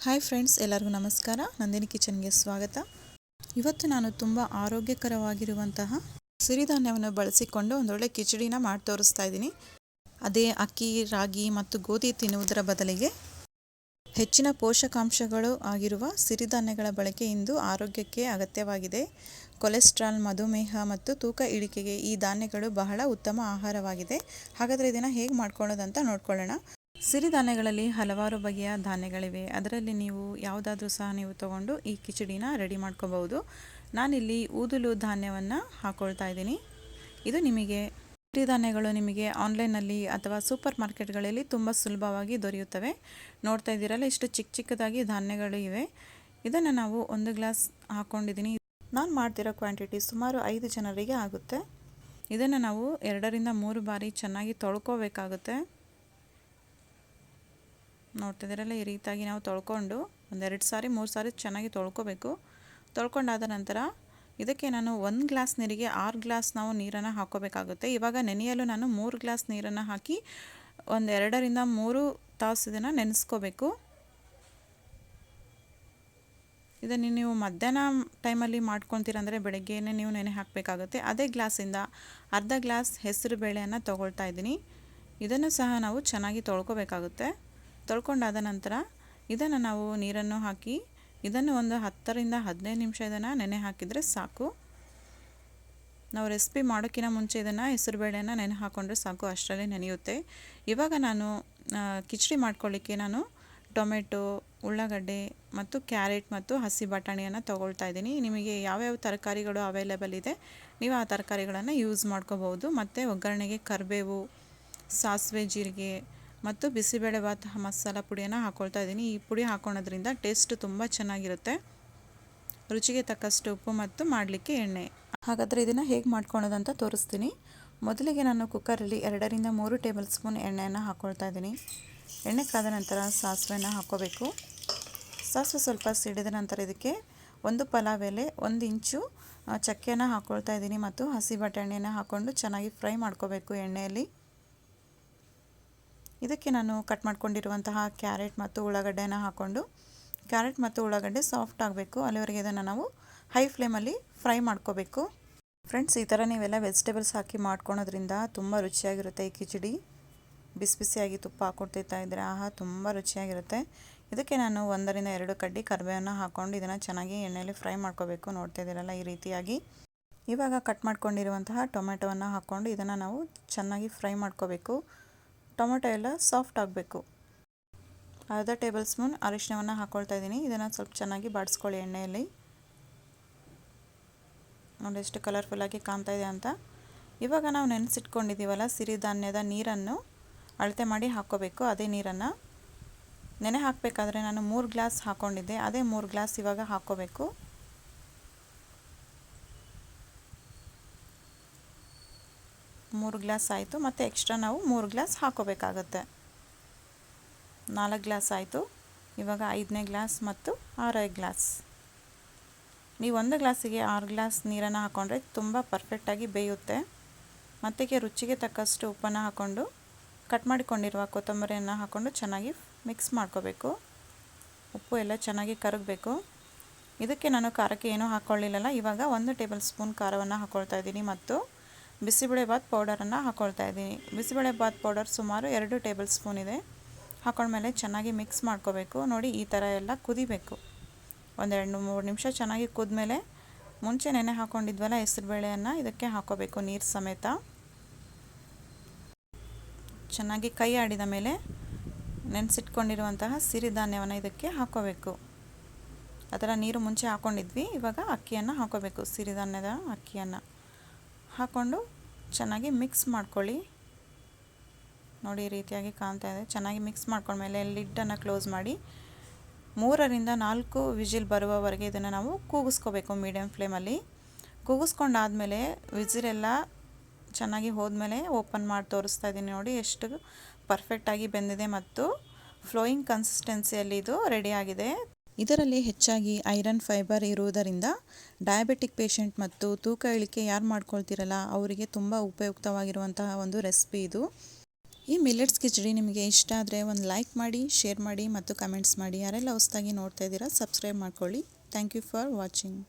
Hi friends, ಎಲ್ಲರಿಗೂ ನಮಸ್ಕಾರ. ನಂದಿನಿ ಕಿಚನ್ಗೆ ಸ್ವಾಗತ. ಇವತ್ತು ನಾನು ತುಂಬ ಆರೋಗ್ಯಕರವಾಗಿರುವಂತಹ ಸಿರಿಧಾನ್ಯವನ್ನು ಬಳಸಿಕೊಂಡು ಒಂದೊಳ್ಳೆ ಕಿಚಡಿನ ಮಾಡಿ ತೋರಿಸ್ತಾ ಇದ್ದೀನಿ. ಅದೇ ಅಕ್ಕಿ, ರಾಗಿ ಮತ್ತು ಗೋಧಿ ತಿನ್ನುವುದರ ಬದಲಿಗೆ ಹೆಚ್ಚಿನ ಪೋಷಕಾಂಶಗಳು ಆಗಿರುವ ಸಿರಿಧಾನ್ಯಗಳ ಬಳಕೆ ಇಂದು ಆರೋಗ್ಯಕ್ಕೆ ಅಗತ್ಯವಾಗಿದೆ. ಕೊಲೆಸ್ಟ್ರಾಲ್, ಮಧುಮೇಹ ಮತ್ತು ತೂಕ ಇಳಿಕೆಗೆ ಈ ಧಾನ್ಯಗಳು ಬಹಳ ಉತ್ತಮ ಆಹಾರವಾಗಿದೆ. ಹಾಗಾದರೆ ಇದನ್ನು ಹೇಗೆ ಮಾಡ್ಕೊಳ್ಳೋದಂತ ನೋಡ್ಕೊಳ್ಳೋಣ. ಸಿರಿಧಾನ್ಯಗಳಲ್ಲಿ ಹಲವಾರು ಬಗೆಯ ಧಾನ್ಯಗಳಿವೆ. ಅದರಲ್ಲಿ ನೀವು ಯಾವುದಾದ್ರೂ ಸಹ ನೀವು ತಗೊಂಡು ಈ ಕಿಚಡಿನ ರೆಡಿ ಮಾಡ್ಕೋಬಹುದು. ನಾನಿಲ್ಲಿ ಊದಲು ಧಾನ್ಯವನ್ನು ಹಾಕ್ಕೊಳ್ತಾ ಇದ್ದೀನಿ. ಇದು ಸಿರಿಧಾನ್ಯಗಳು ನಿಮಗೆ ಆನ್ಲೈನಲ್ಲಿ ಅಥವಾ ಸೂಪರ್ ಮಾರ್ಕೆಟ್ಗಳಲ್ಲಿ ತುಂಬ ಸುಲಭವಾಗಿ ದೊರೆಯುತ್ತವೆ. ನೋಡ್ತಾ ಇದ್ದೀರಲ್ಲ, ಇಷ್ಟು ಚಿಕ್ಕ ಚಿಕ್ಕದಾಗಿ ಧಾನ್ಯಗಳು ಇವೆ. ಇದನ್ನು ನಾವು 1 ಗ್ಲಾಸ್ ಹಾಕ್ಕೊಂಡಿದ್ದೀನಿ. ನಾನು ಮಾಡ್ತಿರೋ ಕ್ವಾಂಟಿಟಿ ಸುಮಾರು 5 ಜನರಿಗೆ ಆಗುತ್ತೆ. ಇದನ್ನು ನಾವು 2 ರಿಂದ 3 ಬಾರಿ ಚೆನ್ನಾಗಿ ತೊಳ್ಕೋಬೇಕಾಗುತ್ತೆ. ನೋಡ್ತಿದ್ದೀರಲ್ಲ, ಈ ರೀತಿಯಾಗಿ ನಾವು ತೊಳ್ಕೊಂಡು 1-2 ಸಾರಿ 3 ಸಾರಿ ಚೆನ್ನಾಗಿ ತೊಳ್ಕೊಬೇಕು. ತೊಳ್ಕೊಂಡಾದ ನಂತರ ಇದಕ್ಕೆ ನಾನು 1 ಗ್ಲಾಸ್ ನೀರಿಗೆ 6 ಗ್ಲಾಸ್ ನಾವು ನೀರನ್ನು ಹಾಕ್ಕೋಬೇಕಾಗುತ್ತೆ. ಇವಾಗ ನೆನೆಯಲು ನಾನು 3 ಗ್ಲಾಸ್ ನೀರನ್ನು ಹಾಕಿ 2 ರಿಂದ 3 ತಾಸು ಇದನ್ನು ನೆನೆಸ್ಕೋಬೇಕು. ಇದನ್ನು ನೀವು ಮಧ್ಯಾಹ್ನ ಟೈಮಲ್ಲಿ ಮಾಡ್ಕೊತೀರಂದರೆ ಬೆಳಗ್ಗೆಯೇ ನೀವು ನೆನೆ ಹಾಕಬೇಕಾಗುತ್ತೆ. ಅದೇ ಗ್ಲಾಸಿಂದ ಅರ್ಧ ಗ್ಲಾಸ್ ಹೆಸರು ಬೇಳೆಯನ್ನು ತೊಗೊಳ್ತಾ ಇದ್ದೀನಿ. ಇದನ್ನು ಸಹ ನಾವು ಚೆನ್ನಾಗಿ ತೊಳ್ಕೊಬೇಕಾಗುತ್ತೆ. ತೊಳ್ಕೊಂಡಾದ ನಂತರ ಇದನ್ನು ನಾವು ನೀರನ್ನು ಹಾಕಿ ಇದನ್ನು ಒಂದು 10 ರಿಂದ 15 ನಿಮಿಷ ಇದನ್ನು ನೆನೆ ಹಾಕಿದರೆ ಸಾಕು. ನಾವು ರೆಸಿಪಿ ಮಾಡೋಕ್ಕಿಂತ ಮುಂಚೆ ಇದನ್ನು ಹೆಸರುಬೇಳೆಯನ್ನು ನೆನೆ ಹಾಕ್ಕೊಂಡ್ರೆ ಸಾಕು, ಅಷ್ಟರಲ್ಲೇ ನೆನೆಯುತ್ತೆ. ಇವಾಗ ನಾನು ಕಿಚಡಿ ಮಾಡ್ಕೊಳ್ಳಿಕ್ಕೆ ನಾನು ಟೊಮೆಟೊ, ಉಳ್ಳಾಗಡ್ಡೆ ಮತ್ತು ಕ್ಯಾರೆಟ್ ಮತ್ತು ಹಸಿ ಬಟಾಣಿಯನ್ನು ತೊಗೊಳ್ತಾ ಇದ್ದೀನಿ. ನಿಮಗೆ ಯಾವ್ಯಾವ ತರಕಾರಿಗಳು ಅವೈಲೇಬಲ್ ಇದೆ ನೀವು ಆ ತರಕಾರಿಗಳನ್ನು ಯೂಸ್ ಮಾಡ್ಕೋಬೋದು. ಮತ್ತು ಒಗ್ಗರಣೆಗೆ ಕರಿಬೇವು, ಸಾಸಿವೆ, ಜೀರಿಗೆ ಮತ್ತು ಬಿಸಿಬೇಳೆಭಾತ್ ಮಸಾಲ ಪುಡಿಯನ್ನು ಹಾಕ್ಕೊಳ್ತಾ ಇದ್ದೀನಿ. ಈ ಪುಡಿ ಹಾಕ್ಕೊಳ್ಳೋದ್ರಿಂದ ಟೇಸ್ಟ್ ತುಂಬ ಚೆನ್ನಾಗಿರುತ್ತೆ. ರುಚಿಗೆ ತಕ್ಕಷ್ಟು ಉಪ್ಪು ಮತ್ತು ಮಾಡಲಿಕ್ಕೆ ಎಣ್ಣೆ. ಹಾಗಾದರೆ ಇದನ್ನು ಹೇಗೆ ಮಾಡ್ಕೊಳ್ಳೋದಂತ ತೋರಿಸ್ತೀನಿ. ಮೊದಲಿಗೆ ನಾನು ಕುಕ್ಕರಲ್ಲಿ 2 ರಿಂದ 3 ಟೇಬಲ್ ಸ್ಪೂನ್ ಎಣ್ಣೆಯನ್ನು ಹಾಕ್ಕೊಳ್ತಾ ಇದ್ದೀನಿ. ಎಣ್ಣೆ ಕಾದ ನಂತರ ಸಾಸಿವೆಯನ್ನು ಹಾಕ್ಕೋಬೇಕು. ಸಾಸಿವೆ ಸ್ವಲ್ಪ ಸಿಡಿದ ನಂತರ ಇದಕ್ಕೆ 1 ಪಲಾವ್ ಎಲೆ, 1 ಇಂಚು ಚಕ್ಕೆಯನ್ನು ಹಾಕ್ಕೊಳ್ತಾ ಇದ್ದೀನಿ ಮತ್ತು ಹಸಿ ಬಟಾಣಿಯನ್ನು ಹಾಕ್ಕೊಂಡು ಚೆನ್ನಾಗಿ ಫ್ರೈ ಮಾಡ್ಕೋಬೇಕು ಎಣ್ಣೆಯಲ್ಲಿ. ಇದಕ್ಕೆ ನಾನು ಕಟ್ ಮಾಡ್ಕೊಂಡಿರುವಂತಹ ಕ್ಯಾರೆಟ್ ಮತ್ತು ಉಳ್ಳಾಗಡ್ಡೆಯನ್ನು ಹಾಕ್ಕೊಂಡು ಕ್ಯಾರೆಟ್ ಮತ್ತು ಉಳ್ಳಾಗಡ್ಡೆ ಸಾಫ್ಟ್ ಆಗಬೇಕು, ಅಲ್ಲಿವರೆಗೆ ಇದನ್ನು ನಾವು ಹೈ ಫ್ಲೇಮಲ್ಲಿ ಫ್ರೈ ಮಾಡ್ಕೋಬೇಕು. ಫ್ರೆಂಡ್ಸ್, ಈ ಥರ ನೀವೆಲ್ಲ ವೆಜಿಟೇಬಲ್ಸ್ ಹಾಕಿ ಮಾಡ್ಕೊಳೋದ್ರಿಂದ ತುಂಬ ರುಚಿಯಾಗಿರುತ್ತೆ. ಈ ಕಿಚಡಿ ಬಿಸಿ ಬಿಸಿಯಾಗಿ ತುಪ್ಪ ಹಾಕ್ಕೊಡ್ತಾ ಇದ್ದರೆ ತುಂಬ ರುಚಿಯಾಗಿರುತ್ತೆ. ಇದಕ್ಕೆ ನಾನು 1 ರಿಂದ 2 ಕಡ್ಡಿ ಕರಿಬೇವನ್ನು ಹಾಕ್ಕೊಂಡು ಇದನ್ನು ಚೆನ್ನಾಗಿ ಎಣ್ಣೆಯಲ್ಲಿ ಫ್ರೈ ಮಾಡ್ಕೋಬೇಕು. ನೋಡ್ತಾ ಇದ್ದೀರಲ್ಲ, ಈ ರೀತಿಯಾಗಿ. ಇವಾಗ ಕಟ್ ಮಾಡ್ಕೊಂಡಿರುವಂತಹ ಟೊಮೆಟೊವನ್ನು ಹಾಕ್ಕೊಂಡು ಇದನ್ನು ನಾವು ಚೆನ್ನಾಗಿ ಫ್ರೈ ಮಾಡ್ಕೋಬೇಕು. ಟೊಮೆಟೊ ಎಲ್ಲ ಸಾಫ್ಟ್ ಆಗಬೇಕು. ಅರ್ಧ ಟೇಬಲ್ ಸ್ಪೂನ್ ಅರಿಶಿಣವನ್ನು ಹಾಕ್ಕೊಳ್ತಾ ಇದ್ದೀನಿ. ಇದನ್ನು ಸ್ವಲ್ಪ ಚೆನ್ನಾಗಿ ಬಾಡಿಸ್ಕೊಳ್ಳಿ ಎಣ್ಣೆಯಲ್ಲಿ. ನೋಡಿ ಎಷ್ಟು ಕಲರ್ಫುಲ್ಲಾಗಿ ಕಾಣ್ತಾ ಇದೆ ಅಂತ. ಇವಾಗ ನಾವು ನೆನೆಸಿಟ್ಕೊಂಡಿದ್ದೀವಲ್ಲ ಸಿರಿಧಾನ್ಯದ ನೀರನ್ನು ಅಳತೆ ಮಾಡಿ ಹಾಕ್ಕೋಬೇಕು. ಅದೇ ನೀರನ್ನು ನೆನೆ ಹಾಕಬೇಕಾದ್ರೆ ನಾನು 3 ಗ್ಲಾಸ್ ಹಾಕ್ಕೊಂಡಿದ್ದೆ, ಅದೇ 3 ಗ್ಲಾಸ್ ಇವಾಗ ಹಾಕ್ಕೋಬೇಕು. ಮೂರು ಗ್ಲಾಸ್ ಆಯಿತು. ಮತ್ತು ಎಕ್ಸ್ಟ್ರಾ ನಾವು 3 ಗ್ಲಾಸ್ ಹಾಕ್ಕೋಬೇಕಾಗತ್ತೆ. 4 ಗ್ಲಾಸ್ ಆಯಿತು. ಇವಾಗ 5ನೇ ಗ್ಲಾಸ್ ಮತ್ತು 6ನೇ ಗ್ಲಾಸ್. ನೀವು 1 ಗ್ಲಾಸಿಗೆ 6 ಗ್ಲಾಸ್ ನೀರನ್ನು ಹಾಕ್ಕೊಂಡ್ರೆ ತುಂಬ ಪರ್ಫೆಕ್ಟಾಗಿ ಬೇಯುತ್ತೆ. ಮತ್ತು ರುಚಿಗೆ ತಕ್ಕಷ್ಟು ಉಪ್ಪನ್ನು ಹಾಕ್ಕೊಂಡು ಕಟ್ ಮಾಡಿಕೊಂಡಿರುವ ಕೊತ್ತಂಬರಿಯನ್ನು ಹಾಕ್ಕೊಂಡು ಚೆನ್ನಾಗಿ ಮಿಕ್ಸ್ ಮಾಡ್ಕೋಬೇಕು. ಉಪ್ಪು ಎಲ್ಲ ಚೆನ್ನಾಗಿ ಕರಗಬೇಕು. ಇದಕ್ಕೆ ನಾನು ಖಾರಕ್ಕೆ ಏನೂ ಹಾಕ್ಕೊಳ್ಳಿಲ್ಲಲ್ಲ. ಇವಾಗ 1 ಟೇಬಲ್ ಸ್ಪೂನ್ ಖಾರವನ್ನು ಹಾಕ್ಕೊಳ್ತಾ ಇದ್ದೀನಿ ಮತ್ತು ಬಿಸಿಬೇಳೆಭಾತ್ ಪೌಡರನ್ನು ಹಾಕ್ಕೊಳ್ತಾ ಇದ್ದೀನಿ. ಬಿಸಿಬೇಳೆಭಾತ್ ಪೌಡರ್ ಸುಮಾರು 2 ಟೇಬಲ್ ಸ್ಪೂನ್ ಇದೆ. ಹಾಕ್ಕೊಂಡ್ಮೇಲೆ ಚೆನ್ನಾಗಿ ಮಿಕ್ಸ್ ಮಾಡ್ಕೋಬೇಕು. ನೋಡಿ, ಈ ಥರ ಎಲ್ಲ ಕುದಿಬೇಕು. 1-2-3 ನಿಮಿಷ ಚೆನ್ನಾಗಿ ಕುದ್ಮೇಲೆ ಮುಂಚೆ ನೆನೆ ಹಾಕ್ಕೊಂಡಿದ್ವಲ್ಲ ಹೆಸರುಬೇಳೆಯನ್ನು ಇದಕ್ಕೆ ಹಾಕ್ಕೋಬೇಕು ನೀರು ಸಮೇತ. ಚೆನ್ನಾಗಿ ಕೈ ಆಡಿದ ಮೇಲೆ ನೆನೆಸಿಟ್ಕೊಂಡಿರುವಂತಹ ಸಿರಿಧಾನ್ಯವನ್ನು ಇದಕ್ಕೆ ಹಾಕ್ಕೋಬೇಕು. ಅದರ ನೀರು ಮುಂಚೆ ಹಾಕ್ಕೊಂಡಿದ್ವಿ. ಇವಾಗ ಅಕ್ಕಿಯನ್ನು ಹಾಕ್ಕೋಬೇಕು. ಸಿರಿಧಾನ್ಯದ ಅಕ್ಕಿಯನ್ನು ಹಾಕ್ಕೊಂಡು ಚೆನ್ನಾಗಿ ಮಿಕ್ಸ್ ಮಾಡ್ಕೊಳ್ಳಿ. ನೋಡಿ, ಈ ರೀತಿಯಾಗಿ ಕಾಣ್ತಾ ಇದೆ. ಚೆನ್ನಾಗಿ ಮಿಕ್ಸ್ ಮಾಡ್ಕೊಂಡ್ಮೇಲೆ ಲಿಡ್ಡನ್ನು ಕ್ಲೋಸ್ ಮಾಡಿ 3 ರಿಂದ 4 ವಿಜಿಲ್ ಬರುವವರೆಗೆ ಇದನ್ನು ನಾವು ಕೂಗಿಸ್ಕೋಬೇಕು ಮೀಡಿಯಮ್ ಫ್ಲೇಮಲ್ಲಿ. ಕೂಗಿಸ್ಕೊಂಡಾದಮೇಲೆ ವಿಜಿಲೆಲ್ಲ ಚೆನ್ನಾಗಿ ಹೋದ್ಮೇಲೆ ಓಪನ್ ಮಾಡಿ ತೋರಿಸ್ತಾ ಇದ್ದೀನಿ. ನೋಡಿ ಎಷ್ಟು ಪರ್ಫೆಕ್ಟಾಗಿ ಬೆಂದಿದೆ ಮತ್ತು ಫ್ಲೋಯಿಂಗ್ ಕನ್ಸಿಸ್ಟೆನ್ಸಿಯಲ್ಲಿ ಇದು ರೆಡಿಯಾಗಿದೆ. ಇದರಲ್ಲಿ ಹೆಚ್ಚಾಗಿ ಐರನ್, ಫೈಬರ್ ಇರುವುದರಿಂದ ಡಯಾಬಿಟಿಕ್ ಪೇಷಂಟ್ ಮತ್ತು ತೂಕ ಇಳಿಕೆ ಯಾರು ಮಾಡ್ಕೊಳ್ತಿರಲ್ಲ ಅವರಿಗೆ ತುಂಬ ಉಪಯುಕ್ತವಾಗಿರುವಂತಹ ಒಂದು ರೆಸಿಪಿ ಇದು. ಈ ಮಿಲೆಟ್ಸ್ ಕಿಚಡಿ ನಿಮಗೆ ಇಷ್ಟ ಆದರೆ ಒಂದು ಲೈಕ್ ಮಾಡಿ, ಶೇರ್ ಮಾಡಿ ಮತ್ತು ಕಮೆಂಟ್ಸ್ ಮಾಡಿ. ಯಾರೆಲ್ಲ ಹೊಸದಾಗಿ ನೋಡ್ತಾ ಇದ್ದೀರಾ ಸಬ್ಸ್ಕ್ರೈಬ್ ಮಾಡ್ಕೊಳ್ಳಿ. Thank you for watching.